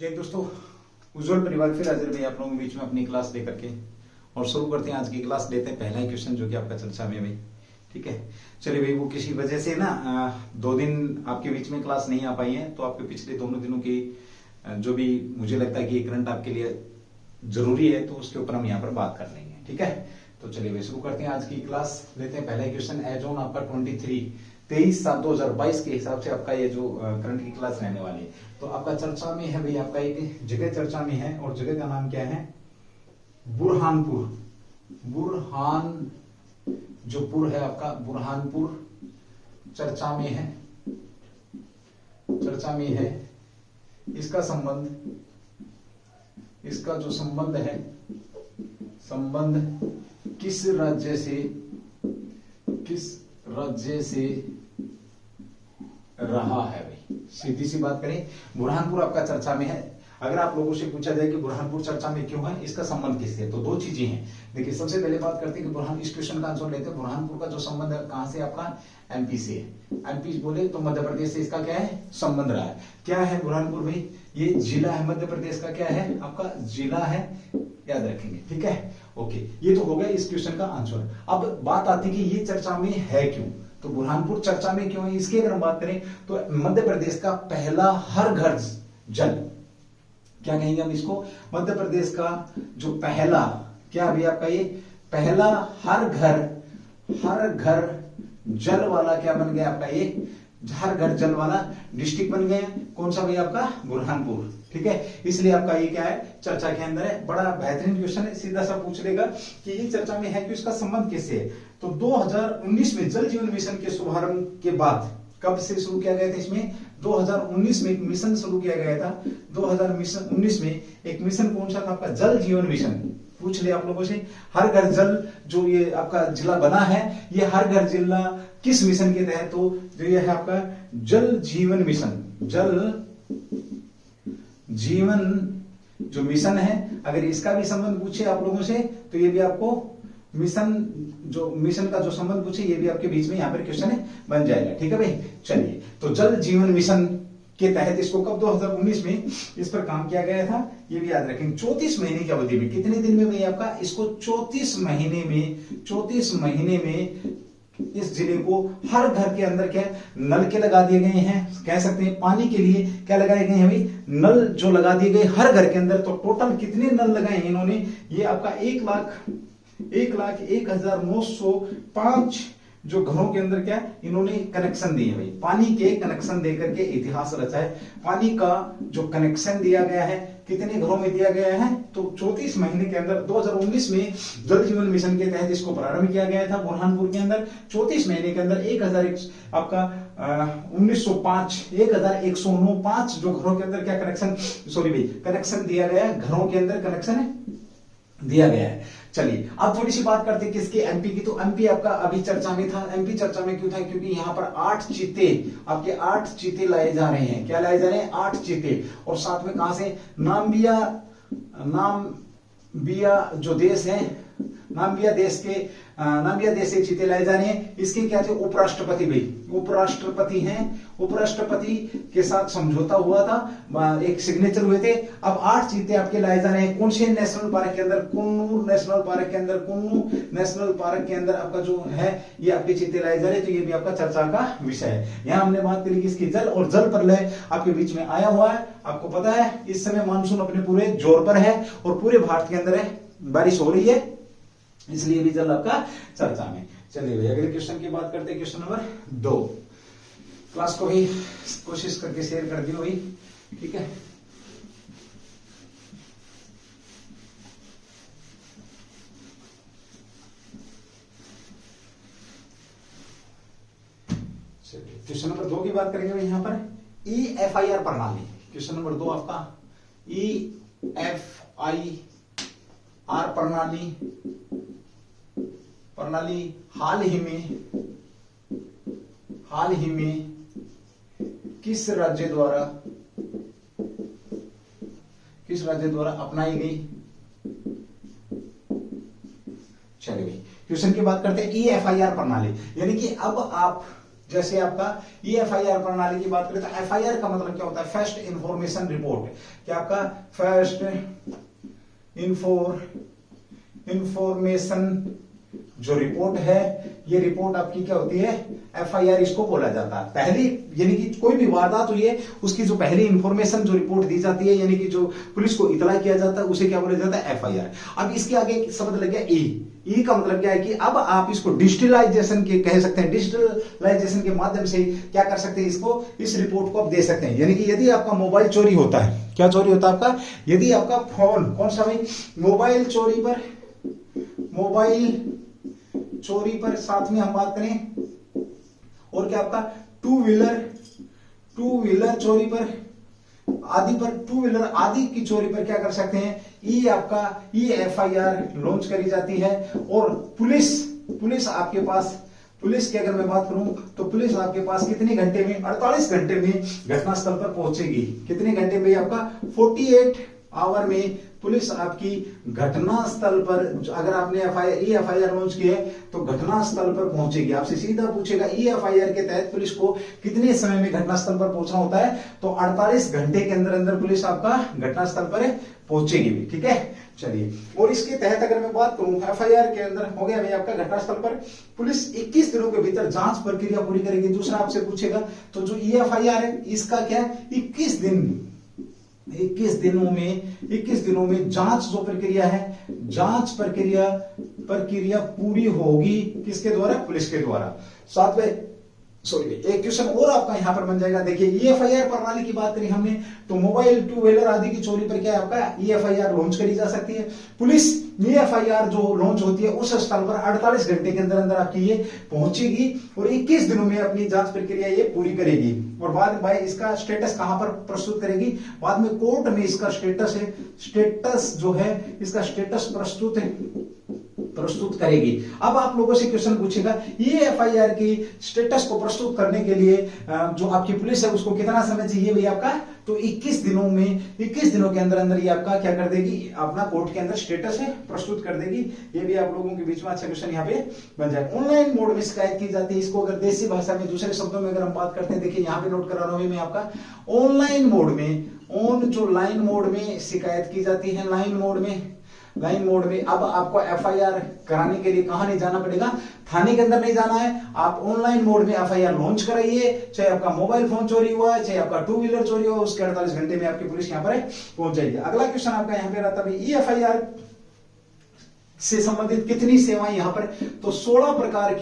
जय दोस्तों, उज्जवल परिवार फिर हाजिर भाई आप लोगों के बीच में अपनी क्लास लेकर के। और शुरू करते हैं आज की क्लास। लेते हैं पहला ही क्वेश्चन जो कि आपका चर्चा में भाई। ठीक है, चलिए भाई। वो किसी वजह से ना 2 दिन आपके बीच में क्लास नहीं आ पाई है, तो आपके पिछले दोनों दिनों की जो भी मुझे लगता है कि करंट आपके लिए जरूरी है, तो उसके ऊपर हम यहाँ पर बात कर लेंगे। ठीक है, तो चलिए भाई शुरू करते हैं आज की क्लास। लेते हैं पहला ही क्वेश्चन। एज ऑन आपका 23/7/2022 के हिसाब से आपका ये जो करंट की क्लास रहने वाली है, तो आपका चर्चा में है भाई। आपका एक जगह चर्चा में है और जगह का नाम क्या है? बुरहानपुर। बुरहान जो पुर है आपका, बुरहानपुर चर्चा में है। चर्चा में है। इसका संबंध, इसका जो संबंध है, संबंध किस राज्य से रहा है भाई? सीधी सी बात करें, बुरहानपुर आपका चर्चा में है। अगर आप लोगों से पूछा जाए कि बुरहानपुर चर्चा में क्यों है, इसका संबंध किससे है, तो 2 चीजें हैं। देखिए, सबसे पहले बात करते हैं कि बुरहान, इस क्वेश्चन का आंसर लेते हैं। बुरहानपुर का जो संबंध है कहां से? आपका एमपी से है। एमपी बोले तो मध्य प्रदेश से इसका क्या है? संबंध रहा है। क्या है बुरहानपुर भाई? ये जिला है, मध्य प्रदेश का क्या है? आपका जिला है, याद रखेंगे। ठीक है, ओके। ये तो हो गया इस क्वेश्चन का आंसर। अब बात आती है कि ये चर्चा में है क्यों, तो बुरहानपुर चर्चा में क्यों है, इसकी अगर हम बात करें तो मध्य प्रदेश का पहला हर घर जल, क्या कहेंगे हम इसको? मध्य प्रदेश का जो पहला, क्या अभी आपका ये पहला हर घर जल वाला क्या बन गया आपका? ये हर घर जल वाला डिस्ट्रिक्ट बन गया। कौन सा भाई? आपका बुरहानपुर। ठीक है, इसलिए आपका ये क्या है? चर्चा के अंदर है। बड़ा बेहतरीन क्वेश्चन है, सीधा सा पूछ लेगा कि ये चर्चा में है कि इसका संबंध किससे है। तो 2019 में जल जीवन मिशन के शुभारंभ के बाद, कब से शुरू किया गया था इसमें? 2019 में एक मिशन शुरू किया गया था। 2019 में एक मिशन कौन सा था आपका? जल जीवन मिशन। पूछ ले आप लोगों से, हर घर जल जो ये आपका जिला बना है, ये हर घर जिला किस मिशन के तहत? तो जो ये है आपका जल जीवन मिशन। जल जीवन जो मिशन है, अगर इसका भी संबंध पूछे आप लोगों से, तो ये भी आपको मिशन का जो संबंध पूछे, ये भी आपके बीच में यहाँ पर क्वेश्चन बन जाएगा। ठीक है भाई, चलिए। तो जल जीवन मिशन के तहत इसको कब 2019 में इस पर काम किया गया था, ये भी याद रखेंगे। 34 महीने की अवधि में, कितने दिन में भाई आपका? इसको 34 महीने में इस जिले को हर घर के अंदर क्या नलके लगा दिए गए हैं, कह सकते हैं पानी के लिए क्या लगाए गए हैं भाई? नल जो लगा दिए गए हर घर के अंदर। तो टोटल कितने नल लगाए हैं इन्होंने? ये आपका 1,01,905 जो घरों के अंदर क्या इन्होंने कनेक्शन दिए भाई, पानी के कनेक्शन देकर के इतिहास रचा है। पानी का जो कनेक्शन दिया गया है, कितने घरों में दिया गया है? तो 34 महीने के अंदर 2019 में जल जीवन मिशन के तहत इसको प्रारंभ किया गया था बुरहानपुर के अंदर। 34 महीने के अंदर 1,105 जो घरों के अंदर क्या कनेक्शन दिया गया है, घरों के अंदर कनेक्शन दिया गया है। चलिए, अब थोड़ी सी बात करते हैं किसके? एमपी की। तो एमपी आपका अभी चर्चा में था। एमपी चर्चा में क्यों था? क्योंकि यहाँ पर 8 चीते लाए जा रहे हैं। क्या लाए जा रहे हैं? 8 चीते। और साथ में कहां से? नाम्बिया जो देश है, नाम्बिया देश से चीते लाए जा रहे हैं। इसके क्या थे? उपराष्ट्रपति भाई, उपराष्ट्रपति हैं। उपराष्ट्रपति के साथ समझौता हुआ था, एक सिग्नेचर हुए थे। अब 8 चीते आपके लाए जा रहे हैं। कौन से नेशनल पार्क के अंदर? कुन्नूर नेशनल पार्क के अंदर। कुन्नू नेशनल पार्क के अंदर आपका जो है ये आपके चीते लाए जा रहे हैं। तो ये भी आपका चर्चा का विषय है। यहाँ हमने बात करी किसकी? जल। और जल प्रलय आपके बीच में आया हुआ है। आपको पता है इस समय मानसून अपने पूरे जोर पर है और पूरे भारत के अंदर बारिश हो रही है, इसलिए भी जल आपका चर्चा में। चलिए भाई, अगले क्वेश्चन की बात करते हैं। Question number 2। क्लास को भी कोशिश करके शेयर कर दियो भाई। ठीक है, चलिए क्वेश्चन नंबर 2 की बात करेंगे भाई। यहां पर EFIR प्रणाली, क्वेश्चन नंबर 2 आपका EFIR प्रणाली हाल ही में किस राज्य द्वारा अपनाई गई? चलिए क्वेश्चन की बात करते हैं। EFIR प्रणाली, यानी कि अब आप जैसे आपका EFIR प्रणाली की बात करें तो FIR का मतलब क्या होता है, फर्स्ट इंफॉर्मेशन रिपोर्ट। क्या आपका फर्स्ट इंफॉर्मेशन जो रिपोर्ट है, ये रिपोर्ट आपकी क्या होती है, FIR इसको बोला जाता है। पहली यानी कि कोई भी वारदात हुई है उसकी जो पहली इंफॉर्मेशन जो रिपोर्ट दी जाती है, यानी कि जो पुलिस को इतला किया जाता है, उसे क्या बोला जाता है, FIR। अब इसके आगे शब्द लग गया ई का मतलब क्या है कि अब आप इसको डिजिटलाइजेशन के कह सकते हैं, डिजिटलाइजेशन के माध्यम से क्या कर सकते हैं, इसको इस रिपोर्ट को आप दे सकते हैं। यानी कि यदि आपका मोबाइल चोरी होता है, क्या चोरी होता है आपका, यदि आपका फोन, कौन सा भाई, मोबाइल चोरी पर साथ में हम बात करें, और क्या आपका टू व्हीलर चोरी पर टू व्हीलर आदि की चोरी पर क्या कर सकते हैं, EFIR लॉन्च करी जाती है। और पुलिस आपके पास, पुलिस की अगर मैं बात करूं तो पुलिस आपके पास कितने घंटे में, 48 घंटे में घटनास्थल पर पहुंचेगी। कितने घंटे में, आपका 48 आवर में पुलिस आपकी घटनास्थल पर, अगर आपने EFIR लॉन्च किया है तो घटनास्थल पर पहुंचेगी। आपसे सीधा पूछेगा EFIR के तहत पुलिस को कितने समय में घटनास्थल पर पहुंचना होता है, तो 48 घंटे के अंदर अंदर पुलिस आपका घटनास्थल पर पहुंचेगी भी। ठीक है, चलिए। और इसके तहत अगर मैं बात करूं, FIR के अंदर हो गया भाई आपका घटनास्थल पर पुलिस 21 दिनों के भीतर जांच प्रक्रिया पूरी करेगी। दूसरा आपसे पूछेगा तो जो EFIR है इसका क्या, 21 दिनों में जांच जो प्रक्रिया है, जांच प्रक्रिया पूरी होगी किसके द्वारा, पुलिस के द्वारा। सातवें एक क्वेश्चन और आपका यहां पर बन जाएगा। देखिए EFIR प्रणाली की बात करी हमने तो मोबाइल टू व्हीलर आदि की चोरी पर क्या है आपका EFIR लॉन्च करी जा सकती है। पुलिस EFIR जो लॉन्च होती है उस स्थल पर 48 घंटे के अंदर अंदर आपकी ये पहुंचेगी और 21 दिनों में अपनी जांच प्रक्रिया ये पूरी करेगी। और बाद में इसका स्टेटस कहां पर प्रस्तुत करेगी, बाद में कोर्ट में इसका स्टेटस जो है इसका स्टेटस प्रस्तुत करेगी। अब आप लोगों से क्वेश्चन पूछेगा EFIR की स्टेटस को प्रस्तुत करने के लिए जो आपकी पुलिस है उसको कितना समय चाहिए भाई आपका, तो 21 दिनों के अंदर अंदर ये आपका क्या कर देगी, अपना कोर्ट के अंदर स्टेटस है प्रस्तुत कर देगी। ये भी आप लोगों के बीच में अच्छा क्वेश्चन यहाँ पे बन जाए। ऑनलाइन मोड में शिकायत की जाती है, इसको अगर देसी भाषा में दूसरे शब्दों में अगर हम बात करते हैं, देखिए यहाँ पे नोट करा रहा हूं मैं आपका, ऑनलाइन मोड में लाइन मोड में शिकायत की जाती है। लाइन मोड में अब आपको FIR कराने के लिए कहां नहीं जाना पड़ेगा, थाने के अंदर नहीं जाना है। आप ऑनलाइन मोड में FIR लॉन्च कराइए, चाहे आपका मोबाइल फोन चोरी हुआ है, चाहे आपका टू व्हीलर चोरी हुआ, उसके 48 घंटे में आपकी पुलिस यहां पर पहुंच जाएगी। अगला क्वेश्चन आपका यहां पे रहता है EFIR से संबंधित कितनी सेवाएं यहां पर, तो 16 प्रकार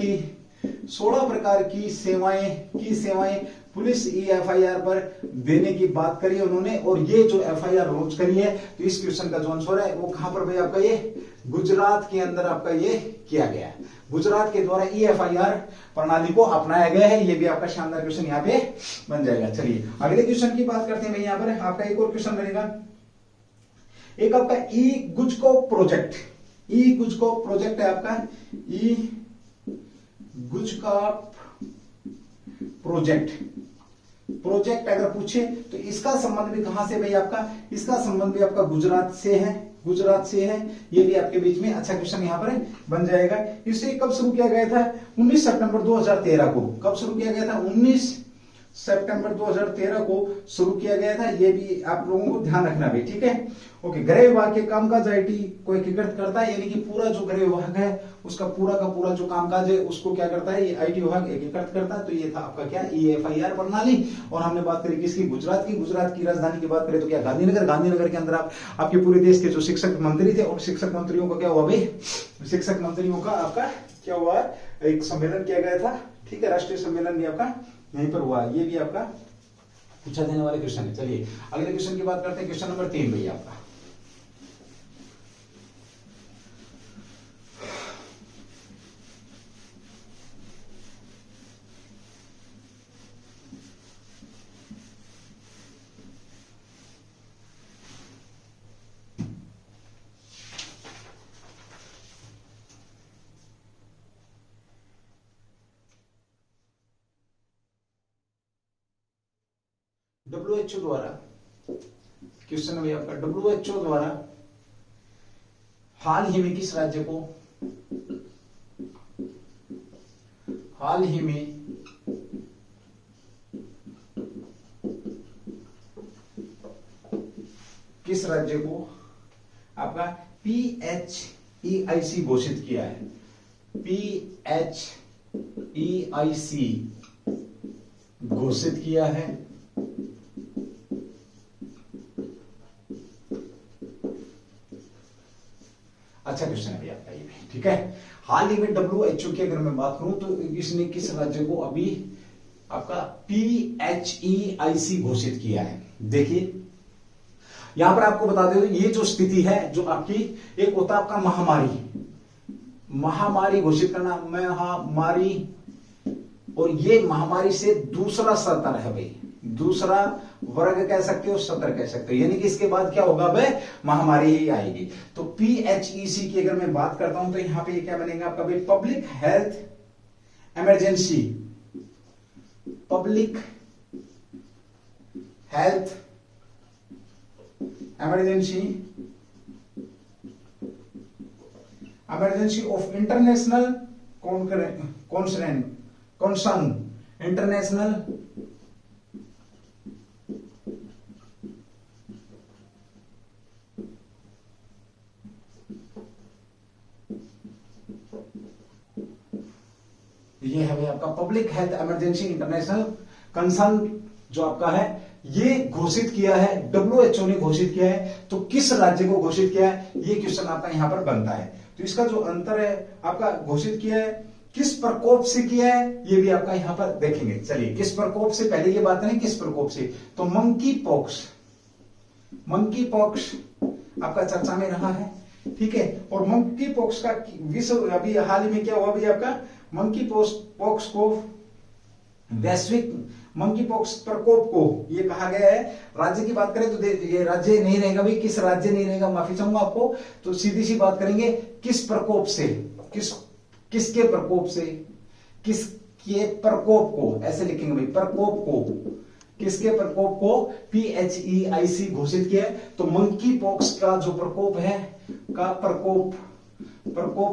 की सेवाएं पुलिस EFIR पर देने की बात करी उन्होंने। और ये जो FIR लॉन्च करी है तो इस क्वेश्चन का जो आंसर है वो कहां पर भाई आपका, ये गुजरात के अंदर आपका ये किया गया है। गुजरात के द्वारा EFIR प्रणाली को अपनाया गया है। ये भी आपका शानदार क्वेश्चन यहाँ पे बन जाएगा। चलिए अगले क्वेश्चन की बात करते हैं भाई। यहाँ पर आपका एक और क्वेश्चन बनेगा, एक आपका ई-गुजको प्रोजेक्ट है आपका, ई-गुजको प्रोजेक्ट अगर पूछे तो इसका संबंध भी कहां से भाई आपका, इसका संबंध भी आपका गुजरात से है। ये भी आपके बीच में अच्छा क्वेश्चन यहां पर बन जाएगा। इसे कब शुरू किया गया था, 19 सितंबर 2013 को। कब शुरू किया गया था, 19 सितंबर 2013 को शुरू किया गया था। ये भी आप लोगों को ध्यान रखना भी, ठीक है। ओके, गृह विभाग के कामकाज IT को एकीकृत करता है, यानी कि पूरा जो गृह विभाग है उसका पूरा का पूरा जो कामकाज है उसको क्या करता है, ये IT विभाग एकीकृत करता है। तो ये था आपका क्या, EFIR प्रणाली। और हमने बात करी किसकी, गुजरात की राजधानी की बात करें तो क्या, गांधीनगर के अंदर आपके पूरे देश के जो शिक्षक मंत्री थे और शिक्षक मंत्रियों का क्या हुआ भाई, शिक्षक मंत्रियों का आपका क्या हुआ, एक सम्मेलन किया गया था, ठीक है। राष्ट्रीय सम्मेलन भी आपका यहीं पर हुआ। ये भी आपका पूछा जाने वाले क्वेश्चन है। चलिए अगले क्वेश्चन की बात करते हैं, क्वेश्चन नंबर 3 भैया आपका। WHO द्वारा क्वेश्चन है आपका, WHO द्वारा हाल ही में किस राज्य को किस राज्य को आपका PHEIC घोषित किया है? PHEIC घोषित किया है। अच्छा क्वेश्चन है भैया आपका ये भी, ठीक है। हाल ही में WHO की अगर मैं बात करूं तो इसने किस राज्य को अभी आपका PHEIC घोषित किया है? देखिए यहां पर आपको बता दें, ये जो स्थिति है जो आपकी, एक होता है आपका महामारी घोषित करना, महामारी, और ये महामारी से दूसरा सतर है भाई, दूसरा वर्ग कह सकते हो, सतर कह सकते हो, यानी कि इसके बाद क्या होगा भाई, महामारी ही आएगी। तो PHEC की अगर मैं बात करता हूं तो यहां पे ये क्या बनेगा आपका भाई, public health emergency, public health emergency of international concern, international ये है भाई आपका public health emergency international concern जो आपका है, ये घोषित किया है, WHO ने घोषित किया है। तो किस राज्य को घोषित किया है, ये क्वेश्चन आपका यहां पर बनता है। तो इसका जो अंतर है आपका, घोषित किया है, किस प्रकोप से किया है, ये भी आपका यहां पर देखेंगे। चलिए किस प्रकोप से, पहले ये बात करें किस प्रकोप से, तो मंकी पॉक्स आपका चर्चा में रहा है, ठीक है। और मंकी पॉक्स का विश्व अभी हाल ही में क्या हुआ भी आपका, मंकी पॉक्स को, वैश्विक मंकी पॉक्स प्रकोप को ये कहा गया है। राज्य की बात करें तो ये राज्य नहीं रहेगा भाई, किस राज्य नहीं रहेगा, माफी चाहूंगा आपको। तो सीधी सी बात करेंगे, किस प्रकोप से, किसके प्रकोप से, किसके प्रकोप को, ऐसे लिखेंगे भाई, प्रकोप को, किसके प्रकोप को PHEIC घोषित किया है। तो मंकी पॉक्स का जो प्रकोप है, का प्रकोप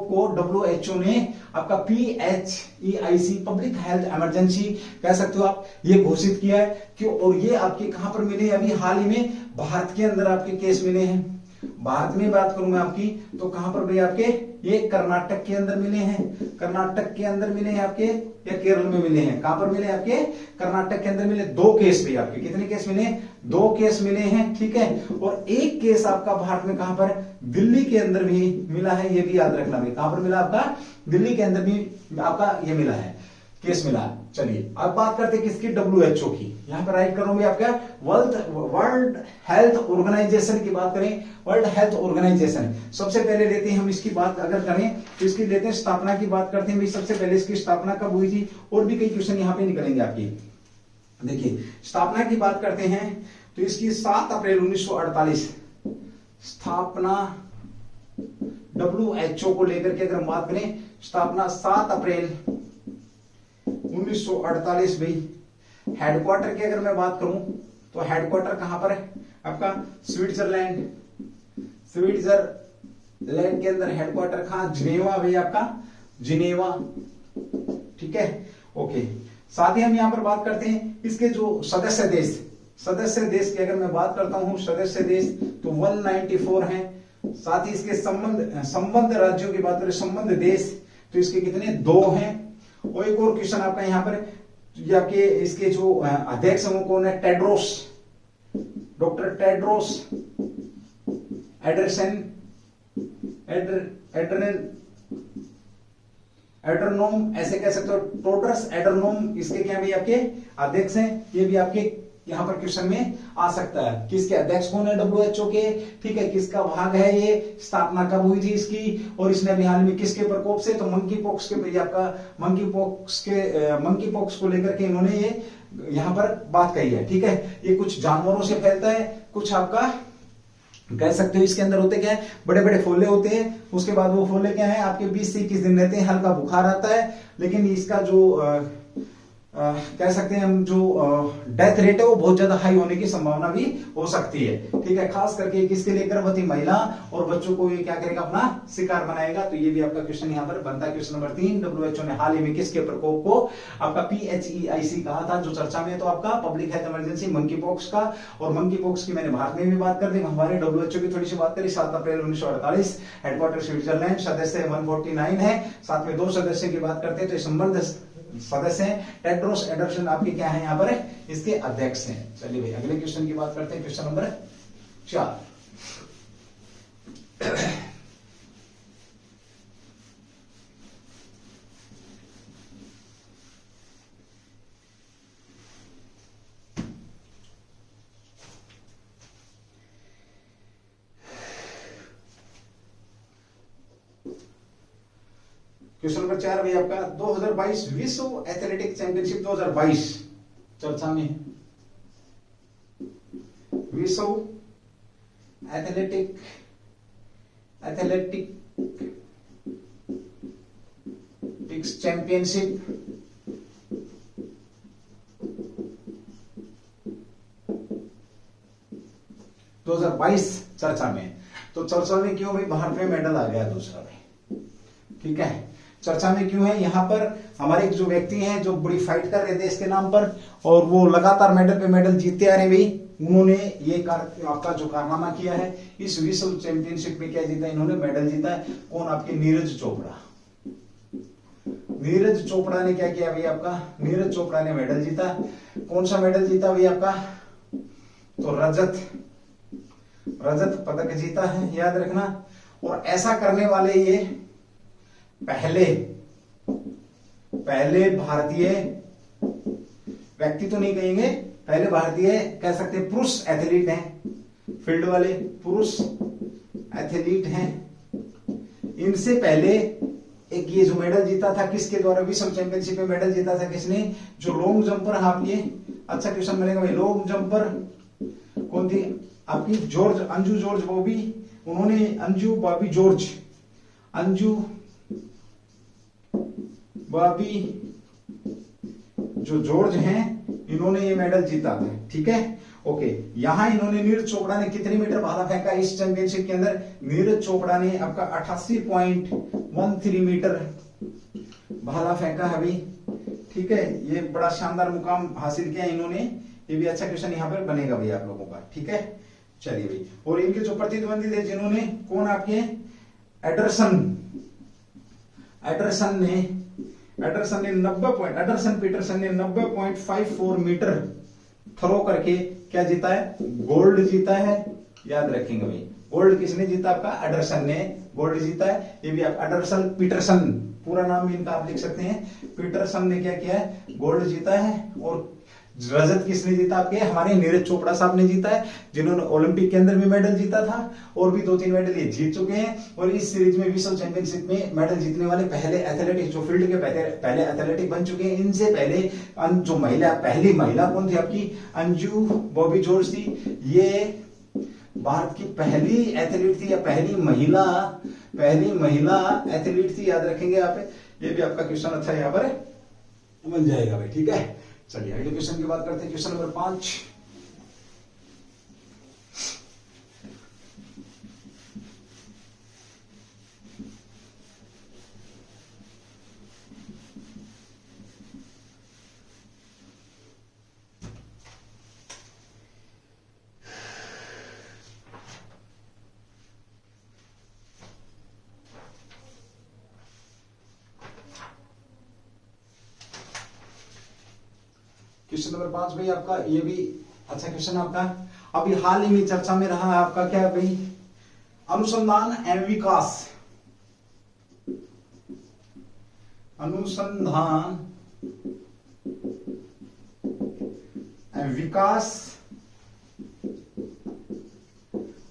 को WHO ने आपका PHEIC पब्लिक हेल्थ इमरजेंसी कह सकते हो आप, ये घोषित किया है। क्यों, और ये आपके कहां पर मिले, अभी हाल ही में भारत के अंदर आपके केस मिले हैं। भारत में बात करूं मैं आपकी, तो कहां पर भाई आपके, ये कर्नाटक के अंदर मिले हैं, कर्नाटक के अंदर मिले हैं आपके, या केरल में मिले हैं, कहां पर मिले आपके, कर्नाटक के अंदर मिले। 2 केस भी आपके, कितने केस मिले, 2 केस मिले हैं, ठीक है। और एक केस आपका भारत में कहां पर, दिल्ली के अंदर भी मिला है, ये भी याद रखना भाई, कहां पर मिला आपका, दिल्ली के अंदर भी आपका ये मिला है, केस मिला। चलिए अब बात करते हैं किसकी, WHO की। यहां पर राइट करूंगे आपका, वर्ल्ड हेल्थ ऑर्गेनाइजेशन की बात करें, वर्ल्ड हेल्थ ऑर्गेनाइजेशन। सबसे पहले लेते हैं हम इसकी बात अगर करें तो इसकी लेते हैं स्थापना की बात करते हैं भाई। सबसे पहले इसकी स्थापना कब हुई थी, और भी कई क्वेश्चन यहां पे निकलेंगे आपकी। देखिए स्थापना की बात करते हैं तो इसकी 7 अप्रैल 1948 स्थापना, WHO को लेकर के अगर हम बात करें, स्थापना 7 अप्रैल 1948 भाई। हेडक्वार्टर की अगर मैं बात करूं तो हेडक्वार्टर कहां पर है आपका, स्विट्जरलैंड के अंदर हेडक्वार्टर कहां, जिनेवा भाई आपका, जिनेवा, ठीक है, ओके। साथ ही हम यहां पर बात करते हैं इसके जो सदस्य देश की अगर मैं बात करता हूं, सदस्य देश तो 194 हैं। साथ ही इसके संबंध राज्यों की बात करें, संबंध देश, तो इसके कितने, 2 हैं। और एक और क्वेश्चन आपका यहां पर, आपके इसके जो अध्यक्ष हैं वो कौन है, टेड्रोस, डॉक्टर टेड्रोस एड्रेनोम ऐसे कह सकते हो, टोड्रस एड्रेनोम, इसके क्या भी आपके अध्यक्ष हैं। ये भी आपके यहां पर क्वेश्चन में आ सकता है, किसके अध्यक्ष कौन है WHO के, ठीक है, किसका भाग है ये, स्थापना कब हुई थी इसकी, और इसने अभी हाल में किसके प्रकोप से, तो मंकी पॉक्स के, आपका मंकी पॉक्स को लेकर के इन्होंने ये यहां पर बात कही है, ठीक है। ये कुछ जानवरों से फैलता है, कुछ आपका कह सकते हो इसके अंदर होते क्या है, बड़े बड़े फोले होते हैं। उसके बाद वो फोले क्या है आपके 20 से 21 दिन रहते हैं, हल्का बुखार आता है। लेकिन इसका जो कह सकते हैं हम जो डेथ रेट है वो बहुत ज्यादा हाई होने की संभावना भी हो सकती है। ठीक है, खास करके किसके लिए, गर्भवती महिला और बच्चों को ये क्या करेगा, अपना शिकार बनाएगा। तो ये भी आपका क्वेश्चन यहाँ पर बनता है। क्वेश्चन नंबर 3, WHO ने हाल ही में किसके प्रकोप को आपका PHEIC कहा था, जो चर्चा में है, तो आपका public health emergency monkey pox का। और मंकी पॉक्स की मैंने भारत में भी बात कर दी, हमारे WHO की थोड़ी सी बात करी। 7 अप्रैल 1948, हेडक्वार्टर स्विट्जरलैंड, सदस्य 149 है, साथ में 2 सदस्य की बात करते हैं तो संबंध सदस्य हैं। टेड्रोस एडरसन आपके क्या है यहाँ पर है, इसके अध्यक्ष हैं। चलिए भाई अगले क्वेश्चन की बात करते हैं, क्वेश्चन नंबर 4। क्वेश्चन नंबर 4 भाई आपका 2022 विश्व एथलेटिक चैंपियनशिप 2022 चर्चा में है। विश्व एथलेटिक चैंपियनशिप 2022 चर्चा में। तो चर्चा में क्यों भाई, भारत में मेडल आ गया दूसरा भाई। ठीक है, चर्चा में क्यों है, यहाँ पर हमारे जो व्यक्ति हैं जो बड़ी फाइट कर रहे थे इसके नाम पर, और वो लगातार मेडल पे मेडल जीतते आ रहे भाई, उन्होंने ये आपका जो कारनामा किया है, इस विश्व चैंपियनशिप में क्या जीता, इन्होंने मेडल जीता है। कौन, आपके नीरज चोपड़ा। नीरज चोपड़ा ने क्या किया भाई आपका, नीरज चोपड़ा ने मेडल जीता। कौन सा मेडल जीता भाई आपका, तो रजत पदक जीता है, याद रखना। और ऐसा करने वाले ये पहले भारतीय व्यक्ति तो नहीं कहेंगे, पहले भारतीय कह सकते हैं पुरुष एथलीट हैं, फील्ड वाले पुरुष एथलीट हैं। इनसे पहले एक ये जो मेडल जीता था, किसके द्वारा विश्व चैंपियनशिप में मेडल जीता था, किसने, जो लॉन्ग जंपर। आप ये अच्छा क्वेश्चन मिलेगा भाई, लॉन्ग जंपर कौन थी आपकी, अंजू जॉर्ज बॉबी। उन्होंने अंजू बॉबी जो जॉर्ज हैं, इन्होंने ये मेडल जीता था। ठीक है, ओके। यहां इन्होंने, नीरज चोपड़ा ने कितने मीटर भाला फेंका इस चैंपियनशिप के अंदर, नीरज चोपड़ा ने आपका 88.13 मीटर भाला फेंका है भाई। ठीक है, ये बड़ा शानदार मुकाम हासिल किया इन्होंने। ये भी अच्छा क्वेश्चन यहाँ पर बनेगा भाई आप लोगों का। ठीक है, चलिए भाई। और इनके जो प्रतिद्वंदी थे जिन्होंने, कौन आपके, एडरसन पीटरसन ने 90.54 मीटर थ्रो करके क्या जीता है, गोल्ड जीता है। याद रखेंगे भाई, गोल्ड किसने जीता, आपका एडरसन ने गोल्ड जीता है। ये भी आप एडरसन पीटरसन, पूरा नाम भी इनका आप लिख सकते हैं, पीटरसन ने क्या किया है, गोल्ड जीता है। और रजत किसने जीता, आपके हमारे नीरज चोपड़ा साहब ने जीता है, जिन्होंने ओलंपिक के अंदर भी मेडल जीता था, और भी 2-3 मेडल ये जीत चुके हैं। और इस सीरीज में विश्व चैंपियनशिप में मेडल जीतने वाले पहले एथलेटिक, जो फील्ड के पहले एथलेटिक बन चुके हैं। इनसे पहले जो पहली महिला कौन थी आपकी, अंजू बॉबी जॉर्ज थी। ये भारत की पहली एथलीट थी, या पहली महिला एथलीट थी, याद रखेंगे आप। ये भी आपका क्वेश्चन अच्छा यहाँ पर बन जाएगा भाई। ठीक है, चलिए अगले क्वेश्चन की बात करते हैं, क्वेश्चन नंबर 5। क्वेश्चन नंबर 5 भाई आपका, ये भी अच्छा क्वेश्चन आपका। अभी हाल ही में चर्चा में रहा है आपका क्या भाई, अनुसंधान एवं विकास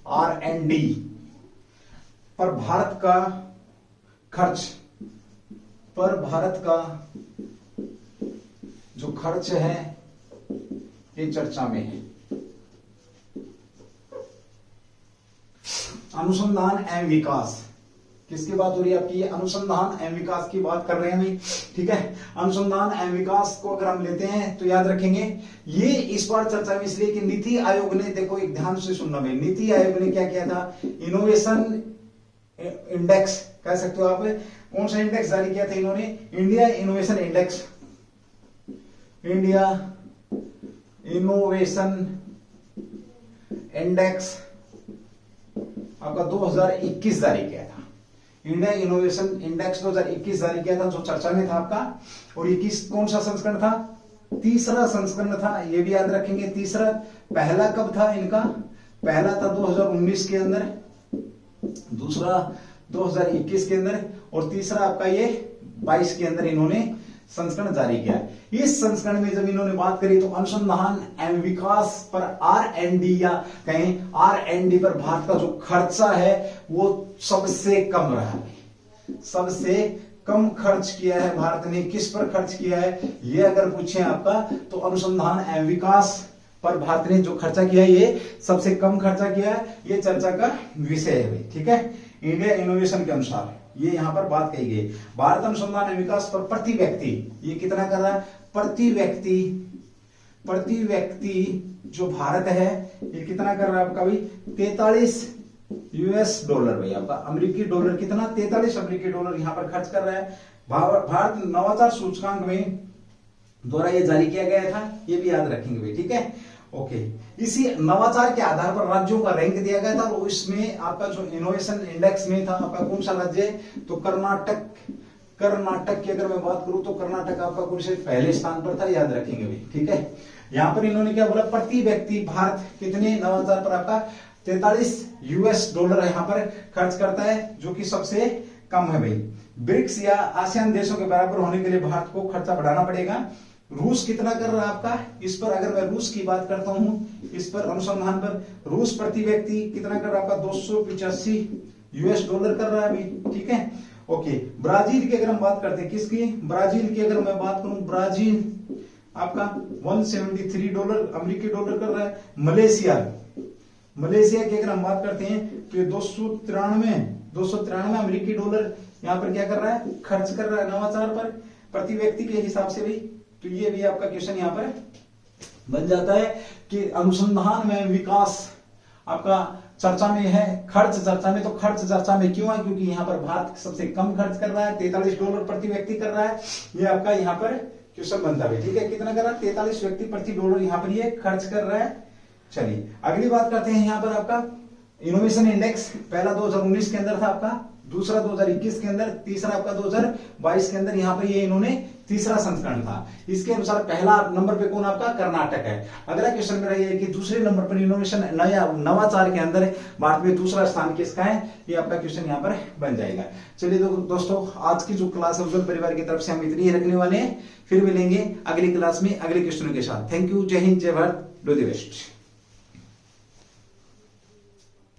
R&D पर भारत का जो खर्च है, ये चर्चा में है। अनुसंधान एवं विकास किसकी बात हो रही है आपकी, ये अनुसंधान एवं विकास की बात कर रहे हैं भाई, ठीक है। अनुसंधान एवं विकास को अगर हम लेते हैं तो याद रखेंगे ये इस बार चर्चा में इसलिए कि नीति आयोग ने, देखो एक ध्यान से सुनना भाई, नीति आयोग ने क्या किया था, इनोवेशन इंडेक्स कह सकते हो आप, कौन सा इंडेक्स जारी किया था इन्होंने, India innovation index, India innovation index आपका 2021 जारी किया था। इंडिया इनोवेशन इंडेक्स 2021 जारी किया था, जो चर्चा में था आपका। और ये कौन सा संस्करण था, तीसरा संस्करण था, ये भी याद रखेंगे तीसरा। पहला कब था इनका, पहला था 2019 के अंदर, दूसरा 2021 के अंदर, और तीसरा आपका ये 22 के अंदर इन्होंने संस्करण जारी किया। इस संस्करण में जब इन्होंने बात करी तो अनुसंधान एवं विकास पर R&D या कहें R&D पर भारत का जो खर्चा है वो सबसे कम रहा है, सबसे कम खर्च किया है भारत ने। किस पर खर्च किया है ये अगर पूछे आपका, तो अनुसंधान एवं विकास पर भारत ने जो खर्चा किया है ये सबसे कम खर्चा किया है, ये चर्चा का विषय है भाई, ठीक है। इंडिया इनोवेशन के अनुसार ये यहां पर बात कही गई। भारत अनुसंधान एवं विकास पर प्रति व्यक्ति ये कितना कर रहा है, प्रति व्यक्ति जो भारत है ये कितना कर रहा है आपका भाई, 43 US डॉलर भाई, आपका अमेरिकी डॉलर कितना, 43 अमेरिकी डॉलर यहां पर खर्च कर रहा है। भारत नवाचार सूचकांक में द्वारा ये जारी किया गया था, ये भी याद रखेंगे भाई, ठीक है। ओके, इसी नवाचार के आधार पर राज्यों का रैंक दिया गया था, और इसमें आपका जो इनोवेशन इंडेक्स में था आपका कौन सा राज्य है, तो कर्नाटक। कर्नाटक की अगर मैं बात करूं तो कर्नाटक आपका कुछ पहले स्थान पर था, याद रखेंगे भाई, ठीक है। यहां पर इन्होंने क्या बोला, प्रति व्यक्ति भारत कितने नवाचार पर आपका 43 US डॉलर यहां पर खर्च करता है, जो कि सबसे कम है भाई। ब्रिक्स या आसियान देशों के बराबर होने के लिए भारत को खर्चा बढ़ाना पड़ेगा। रूस कितना कर रहा है आपका, इस पर अगर मैं रूस की बात करता हूं, इस पर अनुसंधान पर रूस प्रति व्यक्ति कितना कर रहा है आपका 285 US डॉलर कर रहा है अभी, ठीक है। ओके, ब्राजील की अगर हम बात करते हैं, किसकी, ब्राजील की अगर मैं बात करूं, ब्राजील आपका 173 डॉलर अमेरिकी डॉलर कर रहा है। मलेशिया की अगर हम बात करते हैं तो ये 293 अमेरिकी डॉलर यहां पर क्या कर रहा है, खर्च कर रहा है नवाचार पर प्रति व्यक्ति के हिसाब से भी। तो ये भी आपका क्वेश्चन यहां पर बन जाता है कि अनुसंधान में विकास आपका चर्चा में है, खर्च चर्चा में, तो खर्च चर्चा में क्यों है, क्योंकि यहां पर भारत सबसे कम खर्च कर रहा है, 43 डॉलर प्रति व्यक्ति कर रहा है। ये आपका यहां पर क्वेश्चन बनता है, ठीक है। कितना कर रहा है, 43 व्यक्ति प्रति डॉलर यहां पर ये खर्च कर रहा है। चलिए अगली बात करते हैं, यहां पर आपका इनोवेशन इंडेक्स पहला 2019 के अंदर था आपका, दूसरा 2021 के अंदर, तीसरा आपका 2022 के अंदर, यहां पर ये इन्होंने तीसरा संस्करण था। इसके अनुसार पहला नंबर पे कौन आपका, कर्नाटक है। अगला क्वेश्चन मेरा ये है कि दूसरे नंबर पर इनोवेशन नया नवाचार के अंदर भारत में दूसरा स्थान किसका है, ये आपका क्वेश्चन यहां पर बन जाएगा। चलिए दोस्तों, आज की जो क्लास है उज्जवल परिवार की तरफ से हम इतनी ही रखने वाले हैं, फिर मिलेंगे अगली क्लास में अगले क्वेश्चनों के साथ। थैंक यू, जय हिंद, जय भारत, ऑल द बेस्ट।